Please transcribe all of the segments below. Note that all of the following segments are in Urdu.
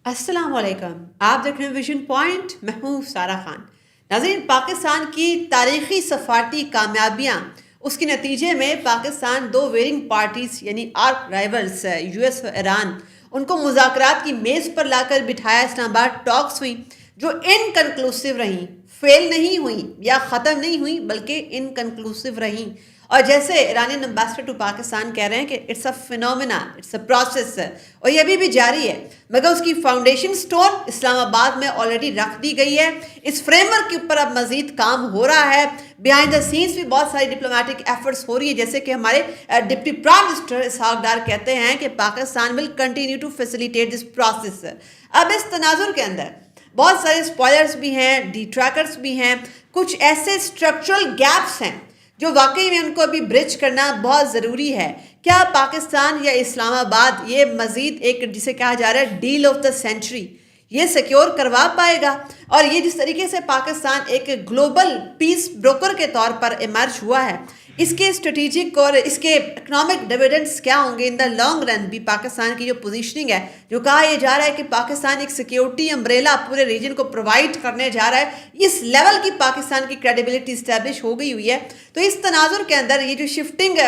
السلام علیکم، آپ دیکھ رہے ہیں ویژن پوائنٹ، محبوب سارا خان۔ ناظرین، پاکستان کی تاریخی سفارتی کامیابیاں، اس کے نتیجے میں پاکستان دو ویرنگ پارٹیز یعنی آرک رائیولز یو ایس اور ایران، ان کو مذاکرات کی میز پر لا کر بٹھایا۔ اسلام آباد ٹاکس ہوئی جو انکنکلوسیو رہیں، فیل نہیں ہوئیں یا ختم نہیں ہوئیں بلکہ انکنکلوسیو رہیں۔ اور جیسے ایرانین امبیسڈر ٹو پاکستان کہہ رہے ہیں کہ it's a phenomena, it's a process, اور یہ ابھی بھی جاری ہے، مگر اس کی فاؤنڈیشن سٹون اسلام آباد میں آلریڈی رکھ دی گئی ہے۔ اس فریم ورک کے اوپر اب مزید کام ہو رہا ہے، بیہائنڈ دا سینس بھی بہت ساری ڈپلومیٹک ایفرٹس ہو رہی ہے، جیسے کہ ہمارے deputy prime minister Ishaq Dar کہتے ہیں کہ Pakistan will continue to facilitate this process. اب اس تناظر کے اندر بہت سارے اسپوائلرز بھی ہیں، ڈیٹریکرز بھی ہیں، کچھ ایسے اسٹرکچرل گیپس ہیں جو واقعی میں ان کو ابھی برج کرنا بہت ضروری ہے۔ کیا پاکستان یا اسلام آباد یہ مزید ایک جسے کہا جا رہا ہے ڈیل آف دا سینچری یہ سیکیور کروا پائے گا؟ اور یہ جس طریقے سے پاکستان ایک گلوبل پیس بروکر کے طور پر ایمرج ہوا ہے، اس کے اسٹریٹجک اور اس کے اکنامک ڈویڈنڈس کیا ہوں گے ان دا لانگ رن؟ بھی پاکستان کی جو پوزیشننگ ہے، جو کہا یہ جا رہا ہے کہ پاکستان ایک سیکیورٹی امبریلا پورے ریجن کو پرووائڈ کرنے جا رہا ہے، اس لیول کی پاکستان کی کریڈیبلٹی اسٹیبلش ہو گئی ہوئی ہے۔ تو اس تناظر کے اندر یہ جو شفٹنگ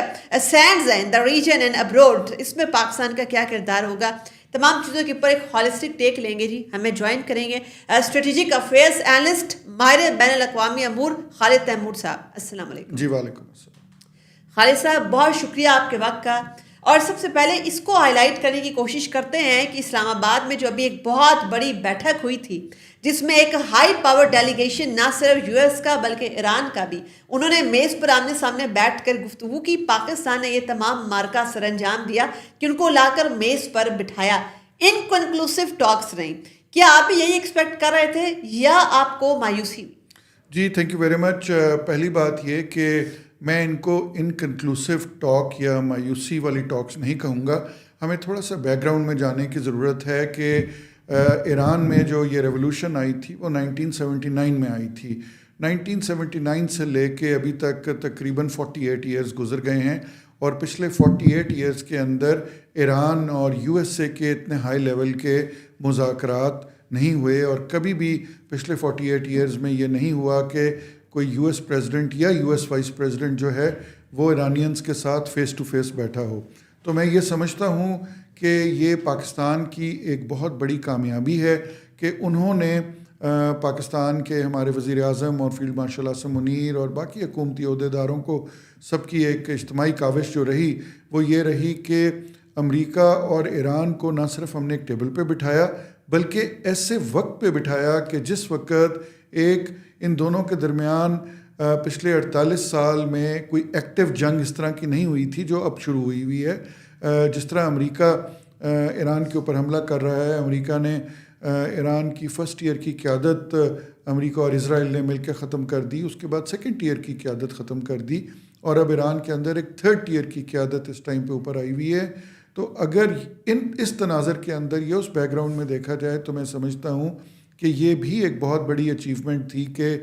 سینڈز ہیں ان دا ریجن اینڈ ابروڈ، اس میں پاکستان کا کیا کردار ہوگا؟ تمام چیزوں کے اوپر ایک ہالسٹک ٹیک لیں گے جی، ہمیں جوائن کریں گے اسٹریٹجک افیئرز اینالسٹ ماہر بین الاقوامی امور خالد تیمور صاحب۔ السلام علیکم جی وعلیکم السلام۔ خالد صاحب، بہت شکریہ آپ کے وقت کا، اور سب سے پہلے اس کو ہائی لائٹ کرنے کی کوشش کرتے ہیں کہ اسلام آباد میں جو ابھی ایک بہت بڑی بیٹھک ہوئی تھی جس میں ایک ہائی پاور ڈیلیگیشن نہ صرف یو ایس کا بلکہ ایران کا بھی، انہوں نے میز پر آمنے سامنے بیٹھ کر گفتگو کی۔ پاکستان نے یہ تمام مارکا سر انجام دیا کہ ان کو لا کر میز پر بٹھایا۔ انکنکلوسیو ٹاکس رہیں، کیا آپ بھی یہی ایکسپیکٹ کر رہے تھے یا آپ کو مایوسی ہوئی؟ جی تھینک یو ویری مچ۔ پہلی بات یہ کہ میں ان کو انکنکلوسیو ٹاک یا مایوسی والی ٹاکس نہیں کہوں گا۔ ہمیں تھوڑا سا بیک گراؤنڈ میں جانے کی ضرورت ہے کہ ایران میں جو یہ ریولوشن آئی تھی وہ 1979 میں آئی تھی۔ 1979 سے لے کے ابھی تک تقریباً 48 ایئرز گزر گئے ہیں، اور پچھلے 48 ایئرز کے اندر ایران اور یو ایس اے کے اتنے ہائی لیول کے مذاکرات نہیں ہوئے، اور کبھی بھی پچھلے 48 ایئرز میں یہ نہیں ہوا کہ کوئی یو ایس پریزیڈنٹ یا یو ایس وائس پریزیڈنٹ جو ہے وہ ایرانینز کے ساتھ فیس ٹو فیس بیٹھا ہو۔ تو میں یہ سمجھتا ہوں کہ یہ پاکستان کی ایک بہت بڑی کامیابی ہے کہ انہوں نے پاکستان کے ہمارے وزیر اعظم اور فیلڈ مارشل عاصم منیر اور باقی حکومتی عہدیداروں کو سب کی ایک اجتماعی کاوش جو رہی وہ یہ رہی کہ امریکہ اور ایران کو نہ صرف ہم نے ایک ٹیبل پہ بٹھایا بلکہ ایسے وقت پہ بٹھایا کہ جس وقت ایک ان دونوں کے درمیان پچھلے 48 سال میں کوئی ایکٹیو جنگ اس طرح کی نہیں ہوئی تھی جو اب شروع ہوئی ہے۔ جس طرح امریکہ ایران کے اوپر حملہ کر رہا ہے، امریکہ نے ایران کی فرسٹ ایئر کی قیادت امریکہ اور اسرائیل نے مل کے ختم کر دی، اس کے بعد سیکنڈ ایئر کی قیادت ختم کر دی، اور اب ایران کے اندر ایک تھرڈ ایئر کی قیادت اس ٹائم پہ اوپر آئی ہوئی ہے۔ تو اگر اس تناظر کے اندر یا اس بیک گراؤنڈ میں دیکھا جائے تو میں سمجھتا ہوں کہ یہ بھی ایک بہت بڑی اچیومنٹ تھی کہ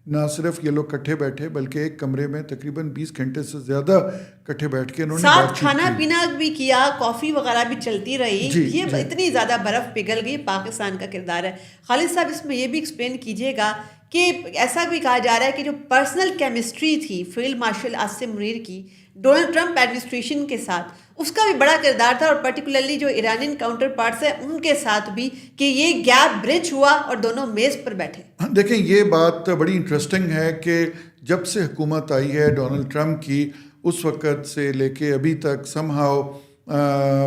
نہ صرف یہ لوگ کٹھے بیٹھے بلکہ ایک کمرے میں تقریباً 20 گھنٹے سے زیادہ کٹھے بیٹھ کے انہوں نے ساتھ کھانا پینا بھی کیا، کافی وغیرہ بھی چلتی رہی۔ یہ اتنی زیادہ برف پگھل گئی، پاکستان کا کردار ہے۔ خالد صاحب، اس میں یہ بھی ایکسپلین کیجیے گا کہ ایسا بھی کہا جا رہا ہے کہ جو پرسنل کیمسٹری تھی فیلڈ مارشل عاصم منیر کی ڈونلڈ ٹرمپ ایڈمنسٹریشن کے ساتھ، اس کا بھی بڑا کردار تھا، اور پرٹیکولرلی جو ایرانین کاؤنٹر پارٹس ہیں ان کے ساتھ بھی، کہ یہ گیپ برج ہوا اور دونوں میز پر بیٹھے۔ دیکھیں، یہ بات بڑی انٹرسٹنگ ہے کہ جب سے حکومت آئی ہے ڈونلڈ ٹرمپ کی، اس وقت سے لے کے ابھی تک some how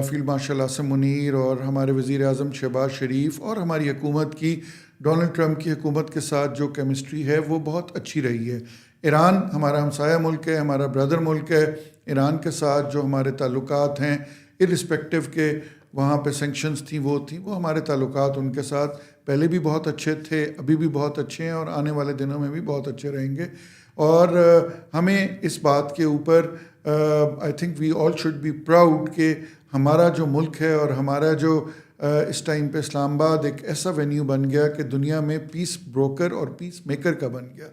field marshal Asim Munir اور ہمارے وزیر اعظم شہباز شریف اور ہماری حکومت کی ڈونلڈ ٹرمپ کی حکومت کے ساتھ جو کیمسٹری ہے وہ بہت اچھی رہی ہے۔ ایران ہمارا ہمسایہ ملک ہے، ہمارا بردر ملک ہے۔ ایران کے ساتھ جو ہمارے تعلقات ہیں، ارسپیکٹو کہ وہاں پہ سینکشنز تھیں وہ ہمارے تعلقات ان کے ساتھ پہلے بھی بہت اچھے تھے، ابھی بھی بہت اچھے ہیں، اور آنے والے دنوں میں بھی بہت اچھے رہیں گے۔ اور ہمیں اس بات کے اوپر I think we all should be proud کہ ہمارا جو ملک ہے اور ہمارا جو اس ٹائم پہ اسلام آباد ایک ایسا وینیو بن گیا کہ دنیا میں پیس بروکر اور پیس میکر کا بن گیا۔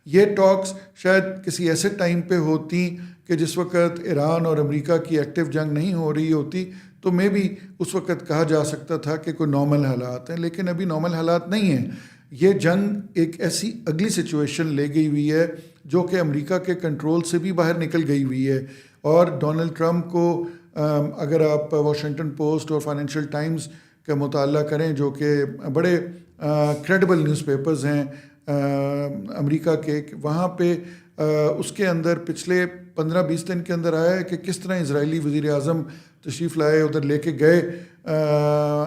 یہ ٹاکس شاید کسی ایسے ٹائم پہ ہوتی کہ جس وقت ایران اور امریکہ کی ایکٹیو جنگ نہیں ہو رہی ہوتی، تو میں بھی اس وقت کہا جا سکتا تھا کہ کوئی نارمل حالات ہیں، لیکن ابھی نارمل حالات نہیں ہیں. یہ جنگ ایک ایسی اگلی سچویشن لے گئی ہوئی ہے جو کہ امریکہ کے کنٹرول سے بھی باہر نکل گئی ہوئی ہے. اور ڈونلڈ ٹرمپ کو اگر آپ واشنگٹن پوسٹ اور فائنینشیل ٹائمز کا مطالعہ کریں، جو کہ بڑے کریڈیبل نیوز پیپرز ہیں امریکہ کے، وہاں پہ اس کے اندر پچھلے 15-20 دن کے اندر آیا ہے کہ کس طرح اسرائیلی وزیر اعظم تشریف لائے، ادھر لے کے گئے،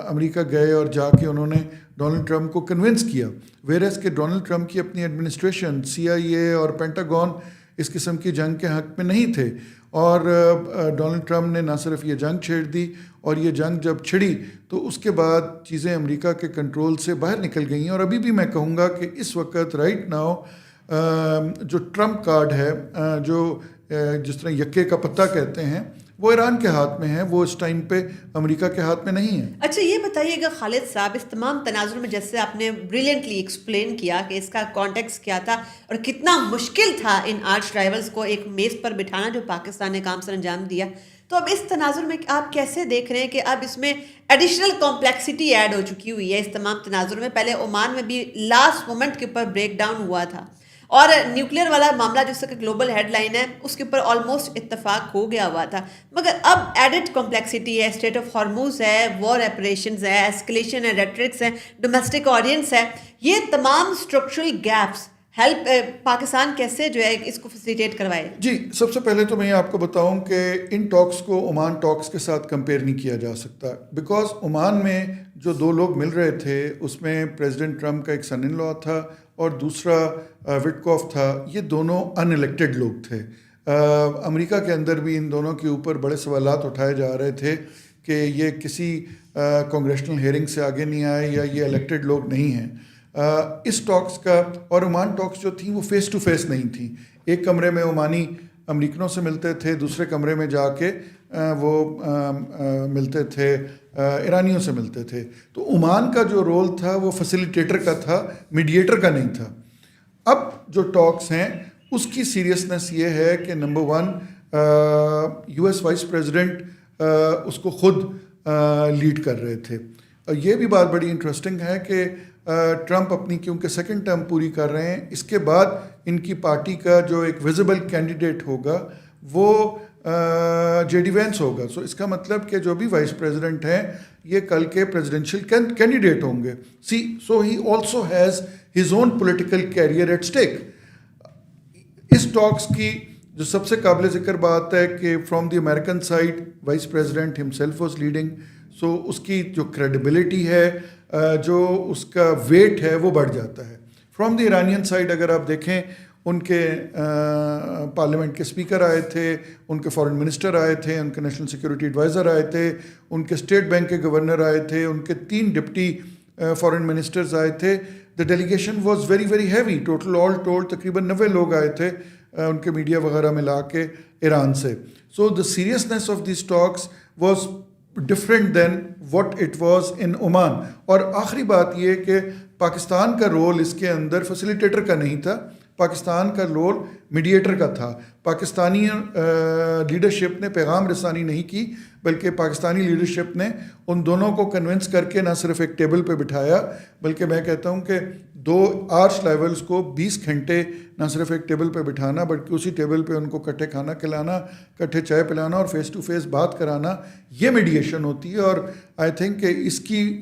امریکہ گئے اور جا کے انہوں نے ڈونلڈ ٹرمپ کو کنونس کیا. ویئرز کہ ڈونلڈ ٹرمپ کی اپنی ایڈمنسٹریشن، CIA اور پینٹاگون اس قسم کی جنگ کے حق میں نہیں تھے. اور ڈونلڈ ٹرمپ نے نہ صرف یہ جنگ چھیڑ دی، اور یہ جنگ جب چھڑی تو اس کے بعد چیزیں امریکہ کے کنٹرول سے باہر نکل گئی ہیں. اور ابھی بھی میں کہوں گا کہ اس وقت رائٹ ناؤ جو ٹرمپ کارڈ ہے، جو جس طرح یکے کا پتہ کہتے ہیں، وہ ایران کے ہاتھ میں ہے، وہ اس ٹائم پہ امریکہ کے ہاتھ میں نہیں ہے. اچھا یہ بتائیے گا خالد صاحب، اس تمام تناظر میں جیسے آپ نے بریلینٹلی ایکسپلین کیا کہ اس کا کانٹیکس کیا تھا اور کتنا مشکل تھا ان آرچ رائیولز کو ایک میز پر بٹھانا جو پاکستان نے کام سر انجام دیا، تو اب اس تناظر میں آپ کیسے دیکھ رہے ہیں کہ اب اس میں ایڈیشنل کمپلیکسٹی ایڈ ہو چکی ہوئی ہے اس تمام تناظر میں؟ پہلے عمان میں بھی لاسٹ مومنٹ کے اوپر بریک ڈاؤن ہوا تھا، اور نیوکلیر والا معاملہ جس کا گلوبل ہیڈ لائن ہے اس کے اوپر آلموسٹ اتفاق ہو گیا ہوا تھا، مگر اب ایڈڈ کمپلیکسٹی ہے، اسٹریٹ آف ہارموز ہے، وار آپریشنز ہے، ایسکلیشن ہے، ریٹرکس ہے، ڈومیسٹک آڈینس ہے، یہ تمام اسٹرکچرل گیپس ہیلپ پاکستان کیسے جو ہے اس کو فیسیلیٹیٹ کروائے؟ جی، سب سے پہلے تو میں آپ کو بتاؤں کہ ان ٹاکس کو عمان ٹاکس کے ساتھ کمپیئر نہیں کیا جا سکتا، بیکاز عمان میں جو دو لوگ مل رہے تھے اس میں پریزیڈنٹ ٹرمپ کا ایک سن ان لا تھا اور دوسرا وٹکوف تھا. یہ دونوں ان الیکٹڈ لوگ تھے. امریکہ کے اندر بھی ان دونوں کے اوپر بڑے سوالات اٹھائے جا رہے تھے کہ یہ کسی کانگریشنل ہیئرنگ سے آگے نہیں آئے یا یہ الیکٹڈ لوگ نہیں ہیں. اس ٹاکس کا اور عمان ٹاکس جو تھیں وہ فیس ٹو فیس نہیں تھیں. ایک کمرے میں عمانی امریکنوں سے ملتے تھے، دوسرے کمرے میں جا کے وہ ملتے تھے ایرانیوں سے ملتے تھے. تو عمان کا جو رول تھا وہ فیسیلیٹیٹر کا تھا، میڈیٹر کا نہیں تھا. اب جو ٹاکس ہیں اس کی سیریسنس یہ ہے کہ نمبر 1 US وائس پریزیڈنٹ اس کو خود لیڈ کر رہے تھے. یہ بھی بات بڑی انٹرسٹنگ ہے کہ ٹرمپ اپنی کیونکہ سیکنڈ ٹرم پوری کر رہے ہیں، اس کے بعد ان کی پارٹی کا جو ایک ویزیبل کینڈیڈیٹ ہوگا وہ JD وینس ہوگا. سو اس کا مطلب کہ جو بھی وائس پریزیڈنٹ ہیں یہ کل کے پریزیڈنشیل کینڈیڈیٹ ہوں گے. So he also has his own political career at stake. اس ٹاکس کی جو سب سے قابل ذکر بات ہے کہ from the American side vice president himself was leading. So اس کی جو کریڈیبلٹی ہے، جو اس کا ویٹ ہے وہ بڑھ جاتا ہے. فرام دی ایرانین سائڈ اگر آپ دیکھیں، ان کے پارلیمنٹ کے اسپیکر آئے تھے، ان کے فارن منسٹر آئے تھے، ان کے نیشنل سیکورٹی ایڈوائزر آئے تھے، ان کے اسٹیٹ بینک کے گورنر آئے تھے، ان کے 3 ڈپٹی فارن منسٹرز آئے تھے. The delegation was very very heavy. Total all told تقریباً 90 لوگ آئے تھے ان کے میڈیا وغیرہ ملا کے ایران سے. So the seriousness of these talks was different than what it was in Oman. اور آخری بات یہ کہ پاکستان کا رول اس کے اندر فیسیلیٹیٹر کا نہیں تھا، پاکستان کا رول میڈیٹر کا تھا. پاکستانی لیڈرشپ نے پیغام رسانی نہیں کی، بلکہ پاکستانی لیڈرشپ نے ان دونوں کو کنونس کر کے نہ صرف ایک ٹیبل پہ بٹھایا، بلکہ میں کہتا ہوں کہ 2 آرچ رائیولز کو 20 گھنٹے نہ صرف ایک ٹیبل پہ بٹھانا بلکہ اسی ٹیبل پہ ان کو کٹھے کھانا کھلانا، کٹھے چائے پلانا اور فیس ٹو فیس بات کرانا، یہ میڈیشن ہوتی ہے. اور آئی تھنک کہ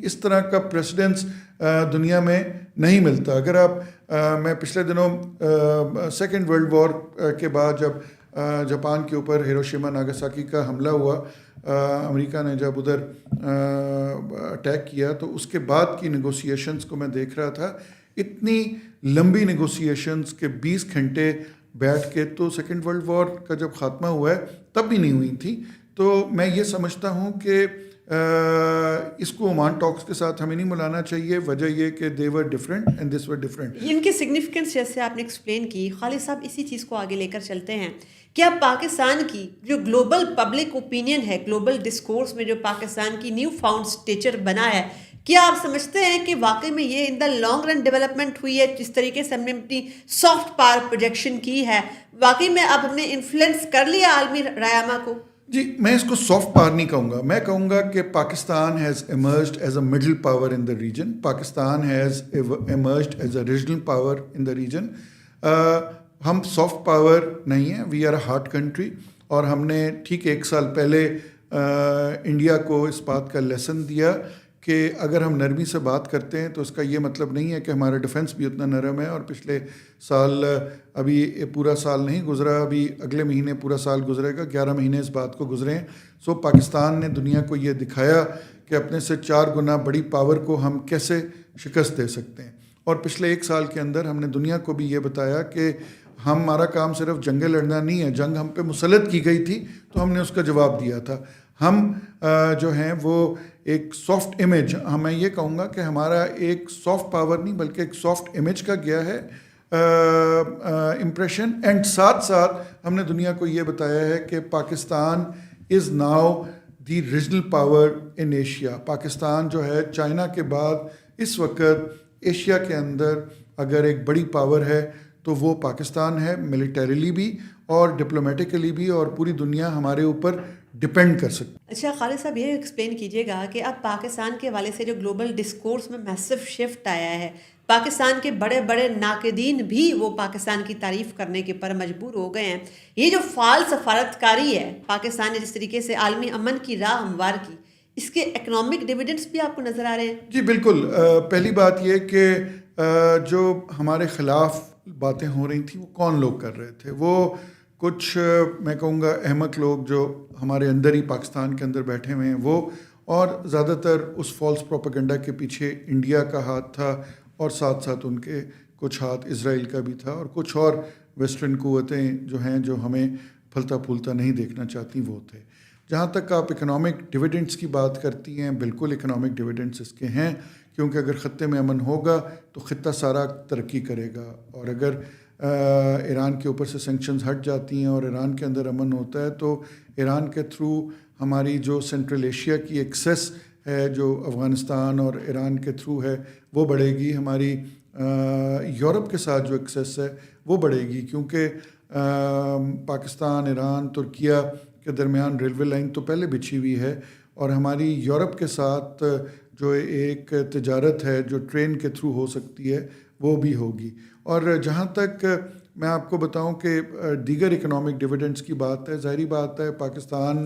اس طرح کا پریسیڈنس دنیا میں نہیں ملتا. اگر آپ میں پچھلے دنوں سیکنڈ ورلڈ وار کے بعد جب جاپان کے اوپر ہیروشیما ناگاساکی کا حملہ ہوا، امریکہ نے جب ادھر اٹیک کیا، تو اس کے بعد کی نیگوسیشنز کو میں دیکھ رہا تھا. اتنی لمبی نیگوسیشنز کے 20 گھنٹے بیٹھ کے تو سیکنڈ ورلڈ وار کا جب خاتمہ ہوا ہے تب بھی نہیں ہوئی تھی. تو میں یہ سمجھتا ہوں کہ اس کو عمان ٹاکس کے ساتھ ہمیں نہیں ملانا چاہیے. وجہ یہ کہ they were different and this were different. ان کی سگنیفیکنس جیسے آپ نے ایکسپلین کی، خالد صاحب اسی چیز کو آگے لے کر چلتے ہیں. کیا پاکستان کی جو گلوبل پبلک اوپینین ہے، گلوبل ڈسکورس میں جو پاکستان کی نیو فاؤنڈ اسٹیچر بنا ہے، کیا آپ سمجھتے ہیں کہ واقعی میں یہ ان دا لانگ رن ڈیولپمنٹ ہوئی ہے؟ جس طریقے سے ہم نے اپنی سافٹ پاور پروجیکشن کی ہے، واقعی میں اب ہم نے انفلوئنس کر لیا عالمی رایامہ کو؟ جی میں اس کو سافٹ پاور نہیں کہوں گا، میں کہوں گا کہ Pakistan has emerged as a middle power in the region. Pakistan has emerged as a regional power in the region. ہم سافٹ پاور نہیں ہیں، we are a hard country. اور ہم نے ٹھیک 1 سال پہلے انڈیا کو اس بات کا لیسن دیا کہ اگر ہم نرمی سے بات کرتے ہیں تو اس کا یہ مطلب نہیں ہے کہ ہمارا ڈیفنس بھی اتنا نرم ہے. اور پچھلے سال، ابھی پورا سال نہیں گزرا، ابھی اگلے مہینے پورا سال گزرے گا، 11 مہینے اس بات کو گزرے ہیں. سو پاکستان نے دنیا کو یہ دکھایا کہ اپنے سے 4 گنا بڑی پاور کو ہم کیسے شکست دے سکتے ہیں. اور پچھلے 1 سال کے اندر ہم نے دنیا کو بھی یہ بتایا کہ ہمارا کام صرف جنگیں لڑنا نہیں ہے. جنگ ہم پہ مسلط کی گئی تھی تو ہم نے اس کا جواب دیا تھا. ہم جو ہیں وہ ایک سافٹ امیج، میں یہ کہوں گا کہ ہمارا ایک سافٹ پاور نہیں بلکہ ایک سافٹ امیج کا گیا ہے امپریشن. اینڈ ساتھ ساتھ ہم نے دنیا کو یہ بتایا ہے کہ Pakistan is now the regional power in Asia. Pakistan جو ہے چائنا کے بعد اس وقت ایشیا کے اندر اگر ایک بڑی پاور ہے تو وہ پاکستان ہے، ملیٹریلی بھی اور ڈپلومیٹیکلی بھی، اور پوری دنیا ہمارے اوپر ڈپینڈ کر سکتی. اچھا خالد صاحب، یہ ایکسپلین کیجیے گا کہ اب پاکستان کے حوالے سے جو گلوبل ڈسکورس میں میسو شفٹ آیا ہے، پاکستان کے بڑے بڑے ناقدین بھی وہ پاکستان کی تعریف کرنے کے پر مجبور ہو گئے ہیں. یہ جو فعال سفارتکاری ہے پاکستان نے جس طریقے سے عالمی امن کی راہ ہموار کی، اس کے اکنامک ڈویڈنڈس بھی آپ کو نظر آ رہے ہیں؟ جی بالکل. پہلی بات یہ کہ جو ہمارے خلاف باتیں ہو رہی تھیں وہ کون لوگ کر رہے تھے؟ وہ کچھ میں کہوں گا احمق لوگ جو ہمارے اندر ہی پاکستان کے اندر بیٹھے ہوئے ہیں وہ، اور زیادہ تر اس فالس پروپیگنڈا کے پیچھے انڈیا کا ہاتھ تھا، اور ساتھ ساتھ ان کے کچھ ہاتھ اسرائیل کا بھی تھا، اور کچھ اور ویسٹرن قوتیں جو ہیں جو ہمیں پھلتا پھولتا نہیں دیکھنا چاہتی وہ تھے. جہاں تک آپ اکنامک ڈویڈنڈس کی بات کرتی ہیں، بالکل اکنامک ڈویڈنڈس اس کے ہیں، کیونکہ اگر خطے میں امن ہوگا تو خطہ سارا ترقی کرے گا. اور اگر ایران کے اوپر سے سینکشنز ہٹ جاتی ہیں اور ایران کے اندر امن ہوتا ہے تو ایران کے تھرو ہماری جو سینٹرل ایشیا کی ایکسیس ہے جو افغانستان اور ایران کے تھرو ہے وہ بڑھے گی. ہماری یورپ کے ساتھ جو ایکسیس ہے وہ بڑھے گی، کیونکہ پاکستان، ایران، ترکیہ کے درمیان ریلوے لائن تو پہلے بچھی ہوئی ہے، اور ہماری یورپ کے ساتھ جو ایک تجارت ہے جو ٹرین کے تھرو ہو سکتی ہے وہ بھی ہوگی. اور جہاں تک میں آپ کو بتاؤں کہ دیگر اکنامک ڈویڈنڈس کی بات ہے، ظاہری بات ہے پاکستان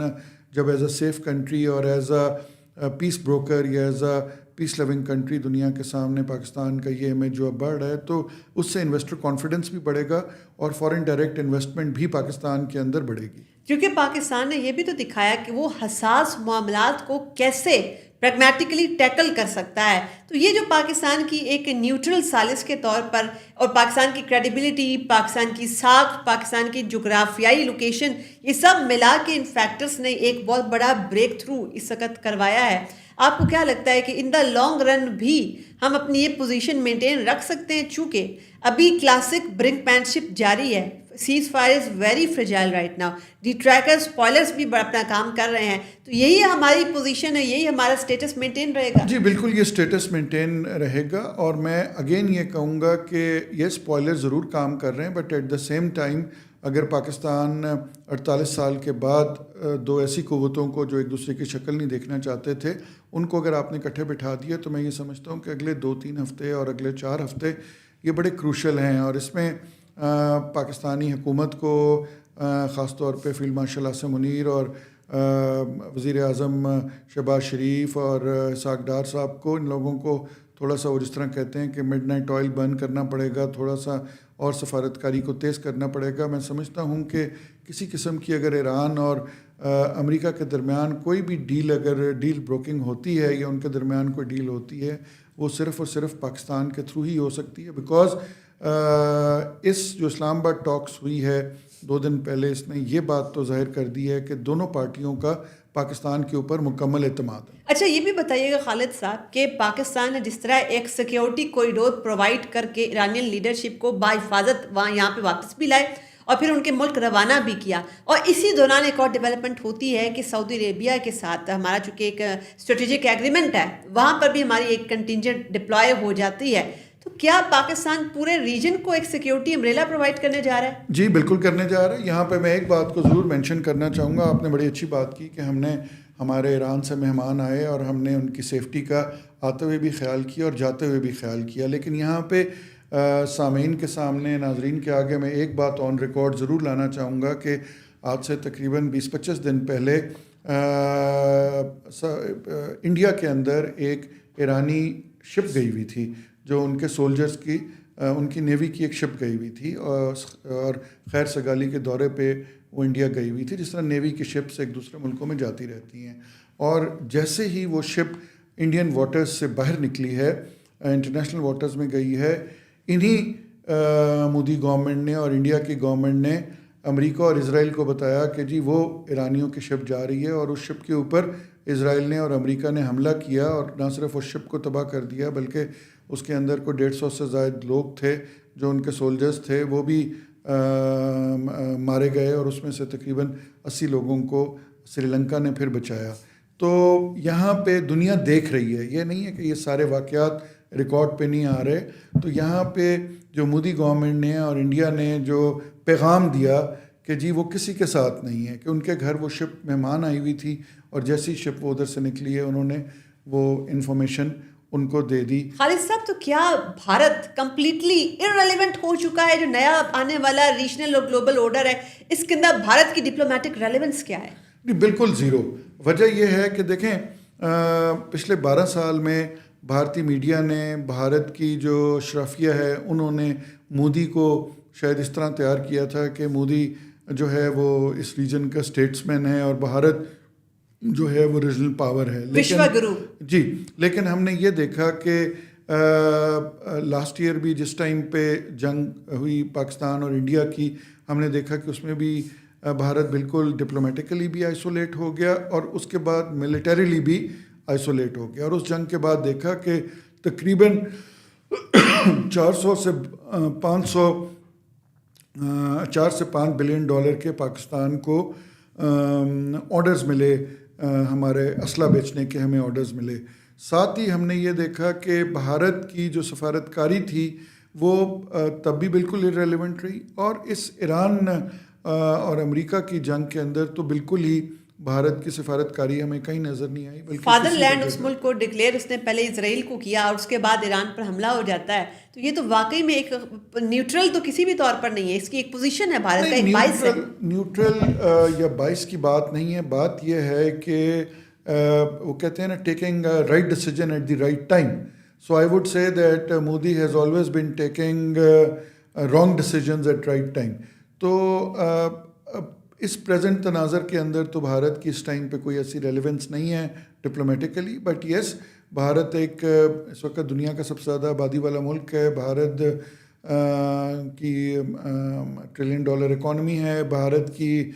جب ایز اے سیف کنٹری اور ایز اے پیس بروکر یا as a peace loving country دنیا کے سامنے پاکستان کا یہ امیج جو اب بڑھ رہا ہے تو اس سے انویسٹر کانفیڈنس بھی بڑھے گا اور فارن ڈائریکٹ انویسٹمنٹ بھی پاکستان کے اندر بڑھے گی. کیونکہ پاکستان نے یہ بھی تو دکھایا کہ وہ حساس معاملات کو کیسے پریگمیٹکلی ٹیکل کر سکتا ہے. تو یہ جو پاکستان کی ایک نیوٹرل ثالث کے طور پر، اور پاکستان کی کریڈیبلٹی، پاکستان کی ساکھ، پاکستان کی جغرافیائی لوکیشن، یہ سب ملا کے ان فیکٹرز نے ایک بہت بڑا بریک تھرو اس وقت کروایا ہے. آپ کو کیا لگتا ہے کہ ان دا لانگ رن بھی ہم اپنی یہ پوزیشن مینٹین رکھ سکتے ہیں؟ چونکہ ابھی کلاسک برنک مین شپ جاری ہے، ceasefire is very fragile right now, detractors spoilers بھی اپنا کام کر رہے ہیں، تو یہی ہماری پوزیشن ہے، یہی ہمارا اسٹیٹس مینٹین رہے گا؟ جی بالکل یہ اسٹیٹس مینٹین رہے گا. اور میں اگین یہ کہوں گا کہ یہ اسپوائلر ضرور کام کر رہے ہیں، but at the same time اگر پاکستان 48 سال کے بعد دو ایسی قوتوں کو جو ایک دوسرے کی شکل نہیں دیکھنا چاہتے تھے ان کو اگر آپ نے اکٹھے بٹھا دیا تو میں یہ سمجھتا ہوں کہ اگلے 2-3 ہفتے اور اگلے 4 ہفتے یہ بڑے کروشل ہیں. اور اس میں پاکستانی حکومت کو خاص طور پہ فیلڈ مارشل عاصم منیر اور وزیر اعظم شہباز شریف اور اسحاق ڈار صاحب کو، ان لوگوں کو تھوڑا سا وہ جس طرح کہتے ہیں کہ مڈ نائٹ آئل برن کرنا پڑے گا، تھوڑا سا اور سفارتکاری کو تیز کرنا پڑے گا. میں سمجھتا ہوں کہ کسی قسم کی اگر ایران اور امریکہ کے درمیان کوئی بھی ڈیل، اگر ڈیل بروکنگ ہوتی ہے یا ان کے درمیان کوئی ڈیل ہوتی ہے وہ صرف اور صرف پاکستان کے تھرو ہی ہو سکتی ہے. بیکاز اس جو اسلام آباد ٹاکس ہوئی ہے 2 دن پہلے، اس نے یہ بات تو ظاہر کر دی ہے کہ دونوں پارٹیوں کا پاکستان کے اوپر مکمل اعتماد ہے. اچھا یہ بھی بتائیے گا خالد صاحب کہ پاکستان نے جس طرح ایک سیکیورٹی کوریڈور پرووائڈ کر کے ایرانین لیڈرشپ کو بحفاظت وہاں یہاں پہ واپس بھی لائے اور پھر ان کے ملک روانہ بھی کیا، اور اسی دوران ایک اور ڈیولپمنٹ ہوتی ہے کہ سعودی عربیہ کے ساتھ ہمارا چونکہ ایک اسٹریٹجک ایگریمنٹ ہے، وہاں پر بھی ہماری ایک کنٹینجنٹ ڈپلوائے ہو جاتی ہے. تو تو کیا پاکستان پورے ریجن کو ایک سیکیورٹی امبریلا پرووائڈ کرنے جا رہا ہے؟ جی بالکل کرنے جا رہا ہے. یہاں پہ میں ایک بات کو ضرور مینشن کرنا چاہوں گا. آپ نے بڑی اچھی بات کی کہ ہم نے ہمارے ایران سے مہمان آئے اور ہم نے ان کی سیفٹی کا آتے ہوئے بھی خیال کیا اور جاتے ہوئے بھی خیال کیا. لیکن یہاں پہ سامعین کے سامنے، ناظرین کے آگے میں ایک بات آن ریکارڈ ضرور لانا چاہوں گا کہ آج سے تقریباً 20-25 دن پہلے انڈیا کے اندر ایک ایرانی شپ گئی ہوئی تھی جو ان کے سولجرز کی، ان کی نیوی کی ایک شپ گئی ہوئی تھی اور خیر سگالی کے دورے پہ وہ انڈیا گئی ہوئی تھی، جس طرح نیوی کی شپس ایک دوسرے ملکوں میں جاتی رہتی ہیں. اور جیسے ہی وہ شپ انڈین واٹرز سے باہر نکلی ہے، انٹرنیشنل واٹرز میں گئی ہے، انہی مودی گورنمنٹ نے اور انڈیا کی گورنمنٹ نے امریکہ اور اسرائیل کو بتایا کہ جی وہ ایرانیوں کی شپ جا رہی ہے، اور اس شپ کے اوپر اسرائیل نے اور امریکہ نے حملہ کیا اور نہ صرف اس شپ کو تباہ کر دیا بلکہ اس کے اندر کو 150 سے زائد لوگ تھے جو ان کے سولجرز تھے، وہ بھی مارے گئے اور اس میں سے تقریباً 80 لوگوں کو سری لنکا نے پھر بچایا. تو یہاں پہ دنیا دیکھ رہی ہے، یہ نہیں ہے کہ یہ سارے واقعات ریکارڈ پہ نہیں آ رہے. تو یہاں پہ جو مودی گورنمنٹ نے اور انڈیا نے جو پیغام دیا کہ جی وہ کسی کے ساتھ نہیں ہے، کہ ان کے گھر وہ شپ مہمان آئی ہوئی تھی اور جیسی شپ وہ ادھر سے نکلی ہے انہوں نے وہ انفارمیشن ان کو دے دی. خالد صاحب، تو کیا بھارت کمپلیٹلی ارریلیونٹ ہو چکا ہے؟ جو نیا آنے والا ریجنل اور گلوبل آرڈر ہے، اس کے اندر بھارت کی ڈپلومیٹک ریلیونس کیا ہے؟ نہیں، بالکل زیرو. وجہ یہ ہے کہ دیکھیں پچھلے 12 سال میں بھارتی میڈیا نے، بھارت کی جو اشرافیہ ہے انہوں نے مودی کو شاید اس طرح تیار کیا تھا کہ مودی جو ہے وہ اس ریجن کا اسٹیٹس مین ہے اور بھارت جو ہے وہ ریجنل پاور ہے. وشوا گرو. جی، لیکن ہم نے یہ دیکھا کہ لاسٹ ایئر بھی جس ٹائم پہ جنگ ہوئی پاکستان اور انڈیا کی، ہم نے دیکھا کہ اس میں بھی بھارت بالکل ڈپلومیٹیکلی بھی آئسولیٹ ہو گیا اور اس کے بعد ملیٹریلی بھی آئسولیٹ ہو گیا. اور اس جنگ کے بعد دیکھا کہ تقریباً 400 سے 5 بلین ڈالر کے پاکستان کو آرڈرز ملے، ہمارے اسلحہ بیچنے کے ہمیں آرڈرز ملے. ساتھ ہی ہم نے یہ دیکھا کہ بھارت کی جو سفارتکاری تھی وہ تب بھی بالکل ارریلیونٹ رہی، اور اس ایران اور امریکہ کی جنگ کے اندر تو بالکل ہی بھارت کی سفارتکاری ہمیں کہیں نظر نہیں آئی. بلکہ فادر لینڈ اس ملک کو ڈکلیئر اس نے پہلے اسرائیل کو کیا اور اس کے بعد ایران پر حملہ ہو جاتا ہے. تو یہ تو واقعی میں ایک نیوٹرل تو کسی بھی طور پر نہیں ہے، اس کی ایک پوزیشن ہے بھارت کا، ایک باعث ہے. نیوٹرل یا باعث کی بات نہیں ہے. بات یہ ہے کہ وہ کہتے ہیں نا، taking right decision at the right time. So I would say that Modi has always been taking wrong decisions at right time. تو اس پریزنٹ تناظر کے اندر تو بھارت کی اس ٹائم پہ کوئی ایسی ریلیونس نہیں ہے ڈپلومیٹیکلی. بٹ یس، بھارت ایک اس وقت دنیا کا سب سے زیادہ آبادی والا ملک ہے. بھارت کی $1 ٹریلین اکانومی ہے. بھارت کی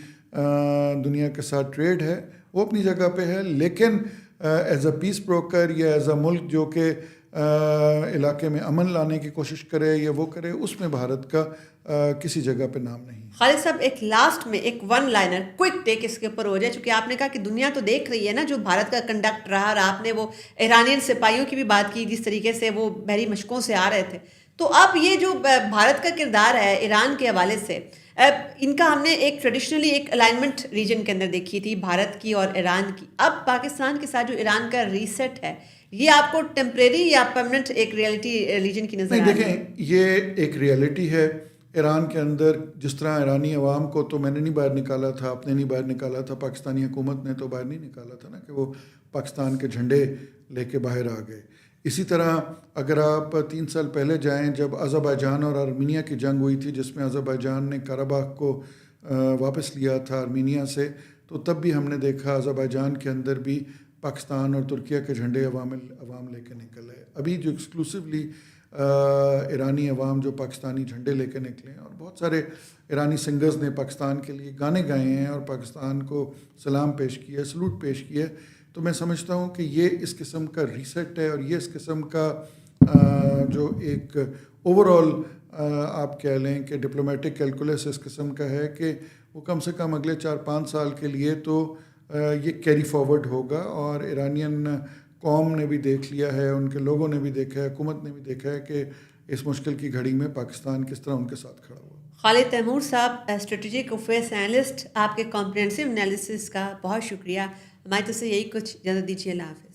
دنیا کے ساتھ ٹریڈ ہے، وہ اپنی جگہ پہ ہے. لیکن ایز اے پیس بروکر یا ایز اے ملک جو کہ علاقے میں امن لانے کی کوشش کرے یا وہ کرے، اس میں بھارت کا کسی جگہ پہ نام نہیں. خالد صاحب، ایک لاسٹ میں ایک ون لائنر کوئک ٹیک اس کے اوپر ہو جائے، چونکہ آپ نے کہا کہ دنیا تو دیکھ رہی ہے نا جو بھارت کا کنڈکٹ رہا، اور آپ نے وہ ایرانین سپاہیوں کی بھی بات کی جس طریقے سے وہ بحری مشقوں سے آ رہے تھے. تو اب یہ جو بھارت کا کردار ہے ایران کے حوالے سے، ان کا ہم نے ایک ٹریڈیشنلی ایک الائنمنٹ ریجن کے اندر دیکھی تھی بھارت کی اور ایران کی. اب پاکستان کے ساتھ جو ایران کا ریسیٹ ہے، یہ آپ کو ٹیمپریری یا پرماننٹ ایک ریئلٹی ریجن کی نظر آ رہی ہے؟ دیکھیں، یہ ایک ریئلٹی ہے ایران کے اندر. جس طرح ایرانی عوام کو تو میں نے نہیں باہر نکالا تھا، آپ نے نہیں باہر نکالا تھا، پاکستانی حکومت نے تو باہر نہیں نکالا تھا نا کہ وہ پاکستان کے جھنڈے لے کے باہر آ گئے. اسی طرح اگر آپ 3 سال پہلے جائیں جب آذربائیجان اور آرمینیا کی جنگ ہوئی تھی، جس میں آذربائیجان نے قراباغ کو واپس لیا تھا آرمینیا سے، تو تب بھی ہم نے دیکھا آذربائیجان کے اندر بھی پاکستان اور ترکیہ کے جھنڈے عوام لے کے نکل آئے. ابھی جو ایکسکلوسیولی ایرانی عوام جو پاکستانی جھنڈے لے کے نکلے ہیں، اور بہت سارے ایرانی سنگرز نے پاکستان کے لیے گانے گائے ہیں اور پاکستان کو سلام پیش کیا، سلوٹ پیش کیا. تو میں سمجھتا ہوں کہ یہ اس قسم کا ریسیٹ ہے، اور یہ اس قسم کا جو ایک اوور آل آپ کہہ لیں کہ ڈپلومیٹک کیلکولیس اس قسم کا ہے کہ وہ کم سے کم اگلے 4-5 سال کے لیے تو یہ کیری فارورڈ ہوگا. اور ایرانین قوم نے بھی دیکھ لیا ہے, ان کے لوگوں نے بھی دیکھا ہے, حکومت نے بھی دیکھا ہے کہ اس مشکل کی گھڑی میں پاکستان کس طرح ان کے ساتھ کھڑا ہوا. خالد تیمور صاحب, اسٹریٹجک افیئرس اینالسٹ, آپ کے کمپریہنسو انالیسس کا بہت شکریہ. ہماری طرف سے یہی کچھ اجازت دیجیے. اللہ حافظ.